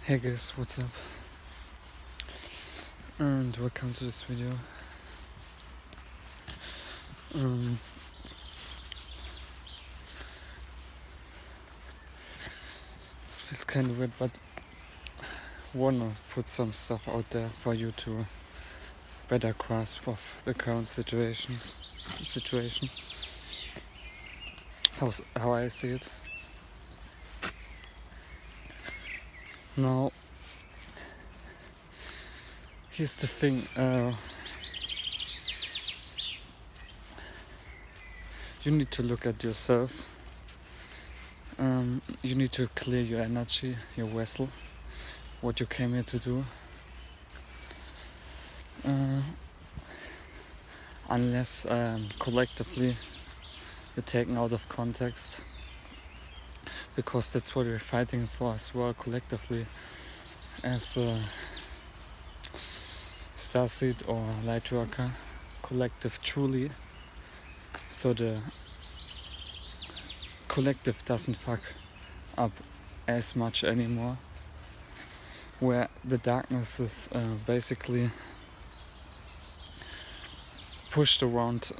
Hey guys, what's up? And welcome to this video. Feels kind of weird, but wanna put some stuff out there for you to better grasp of the current situation. How I see it. Now, here's the thing. You need to look at yourself. You need to clear your energy, your vessel, what you came here to do. Unless collectively you're taken out of context, because that's what we're fighting for as well, collectively, as a Starseed or Lightworker collective, truly, so the collective doesn't fuck up as much anymore, where the darkness is basically pushed around,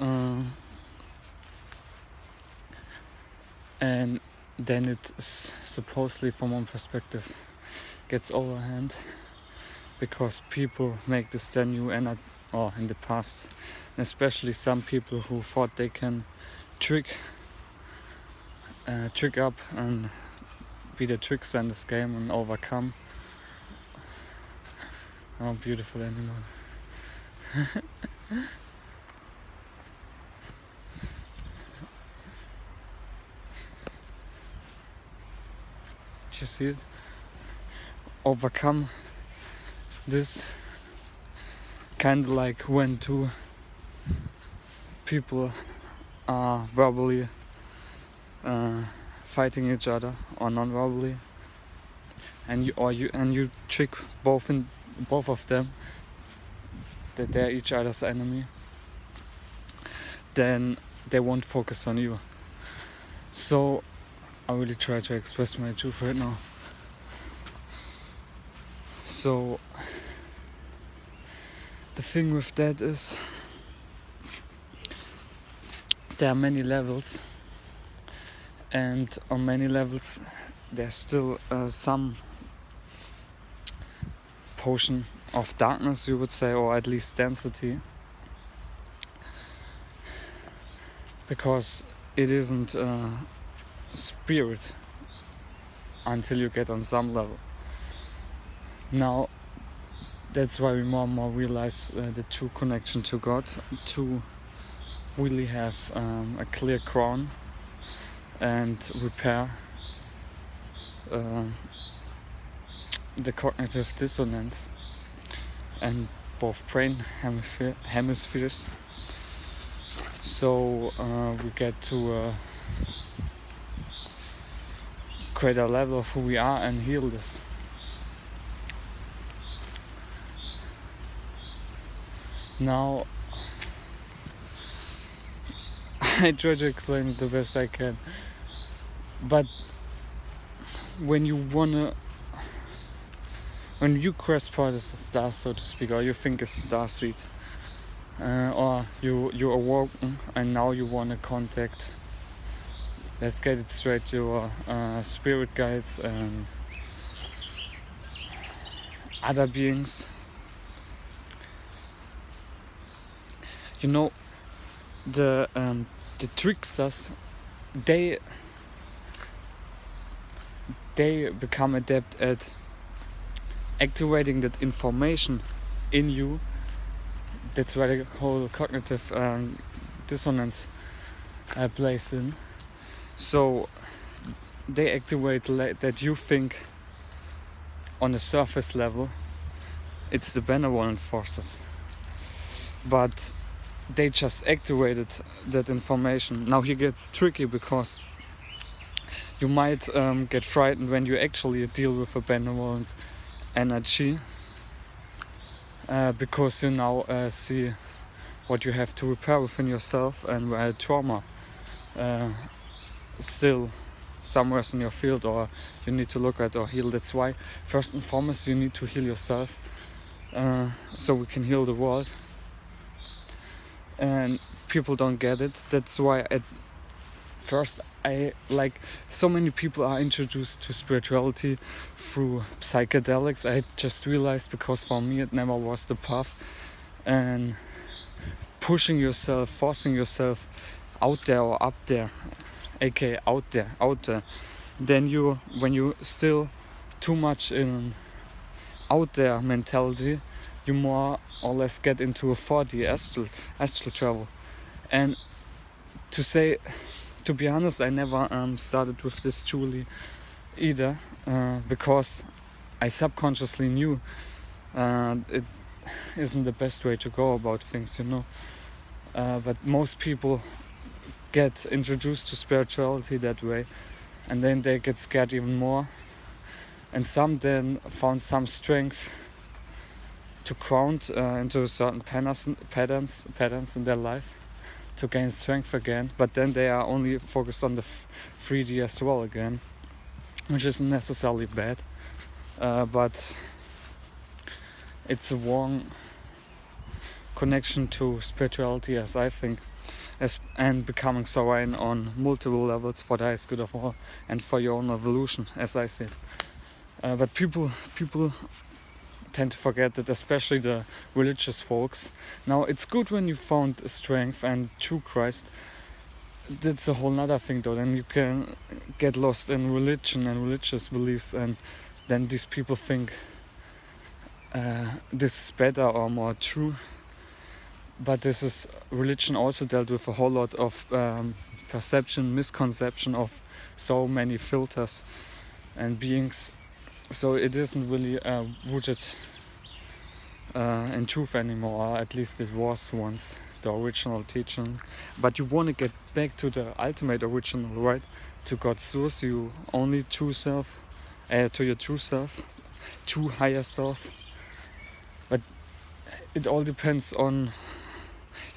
and then it supposedly, from one perspective, gets overhand, because people make this their new energy, or in the past, and especially some people who thought they can trick up and be the trickster in this game and overcome. Oh, beautiful animal. Did you see it? Overcome this, kind of like when two people are verbally fighting each other, or non-verbally, and you trick both of them that they're each other's enemy, then they won't focus on you. So I really try to express my truth right now. So the thing with that is, there are many levels, and on many levels there's still some portion of darkness, you would say, or at least density, because it isn't spirit until you get on some level. Now that's why we more and more realize the true connection to God, to really have a clear crown and repair the cognitive dissonance and both brain hemispheres, so we get to a greater level of who we are and heal this. Now I try to explain it the best I can, but when you cross part as a star, so to speak, or you think a starseed, or you're awoken and now you want to contact, let's get it straight, your spirit guides and other beings. You know, the tricksters, they become adept at activating that information in you. That's where the whole cognitive dissonance plays in. So they activate that you think on a surface level it's the benevolent forces, but they just activated that information. Now here gets tricky, because you might get frightened when you actually deal with a benevolent energy, because you now see what you have to repair within yourself, and where trauma still somewhere in your field, or you need to look at or heal. That's why first and foremost you need to heal yourself, so we can heal the world. And people don't get it. That's why at first I like so many people are introduced to spirituality through psychedelics. I just realized, because for me it never was the path. And pushing yourself, forcing yourself out there or up there, aka out there, then when you still too much in out there mentality, you more or less get into a 4D astral travel. And to be honest, I never started with this truly either, because I subconsciously knew it isn't the best way to go about things, but most people get introduced to spirituality that way, and then they get scared even more, and some then found some strength to ground into certain patterns in their life to gain strength again, but then they are only focused on the 3D as well again, which isn't necessarily bad, but it's a wrong connection to spirituality, as I think, and becoming sovereign on multiple levels for the highest good of all and for your own evolution, as I said. But people tend to forget that, especially the religious folks. Now, it's good when you found strength and true Christ. That's a whole nother thing though. Then you can get lost in religion and religious beliefs, and then these people think this is better or more true. But religion also dealt with a whole lot of perception, misconception of so many filters and beings. So it isn't really rooted in truth anymore, or at least it was once, the original teaching. But you want to get back to the ultimate original, right? To God's source, you only true self, to your true self, true higher self. But it all depends on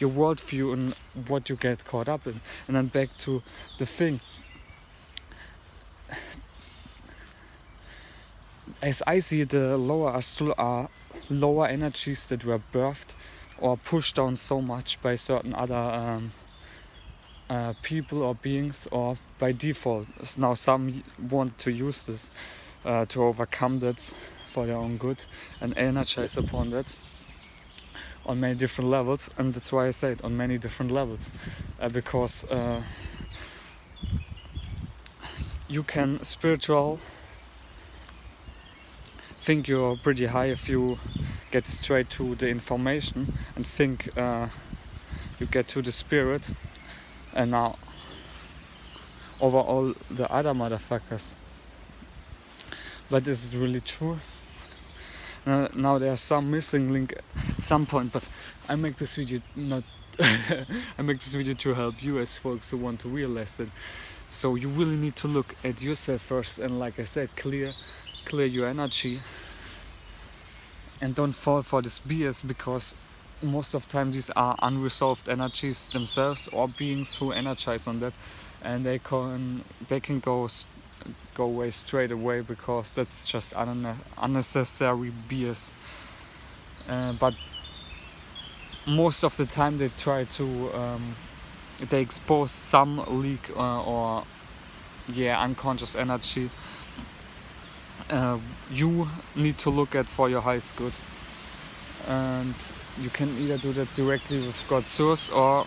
your worldview and what you get caught up in. And then back to the thing. As I see it, the lower astral are lower energies that were birthed or pushed down so much by certain other people or beings, or by default. Now some want to use this to overcome that for their own good and energize upon that on many different levels. And that's why I say it, on many different levels, because you can think you're pretty high if you get straight to the information and think you get to the spirit, and now over all the other motherfuckers. But is it really true? Now there's some missing link at some point, but I make this video I make this video to help you as folks who want to realize that. So you really need to look at yourself first, and like I said, clear your energy, and don't fall for this BS, because most of the time these are unresolved energies themselves, or beings who energize on that, and they can go away straight away, because that's just unnecessary BS. But most of the time they try to they expose some leak or unconscious energy. You need to look at for your highest good, and you can either do that directly with God's source, or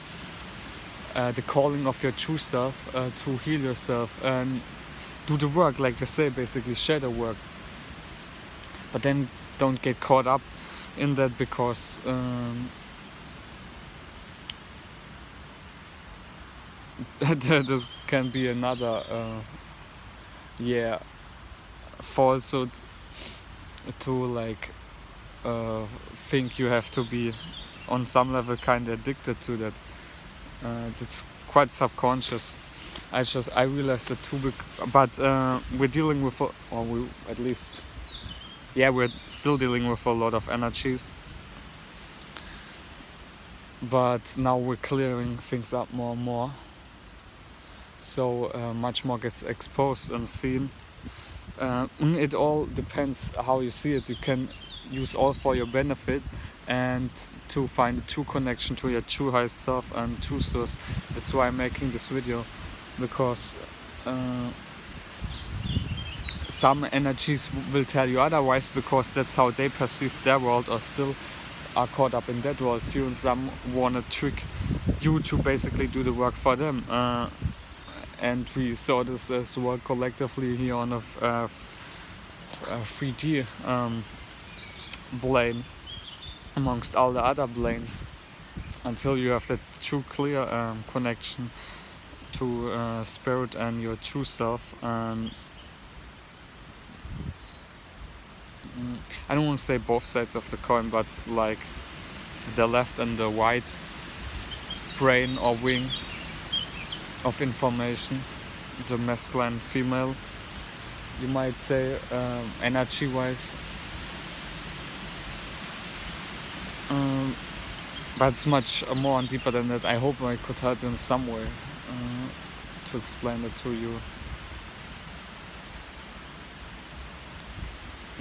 the calling of your true self to heal yourself and do the work, like they say, basically shadow work. But then don't get caught up in that, because this can be another falsehood to like think you have to be on some level kind of addicted to that. That's quite subconscious. I realized that too, but we're dealing with, we're still dealing with a lot of energies. But now we're clearing things up more and more. so much more gets exposed and seen. It all depends how you see it. You can use all for your benefit and to find a true connection to your true highest self and true source. That's why I'm making this video, because some energies will tell you otherwise, because that's how they perceive their world, or still are caught up in that worldview, and some want to trick you to basically do the work for them. And we saw this as well collectively here on a 3D plane amongst all the other planes, until you have that true clear connection to spirit and your true self. I don't want to say both sides of the coin, but like the left and the right brain or wing of information, the masculine, female, you might say, energy wise. But it's much more and deeper than that. I hope I could help you in some way to explain it to you.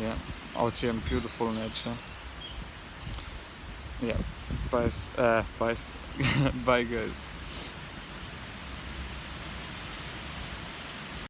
Yeah, out here in beautiful nature. Yeah, bye, bye, bye guys.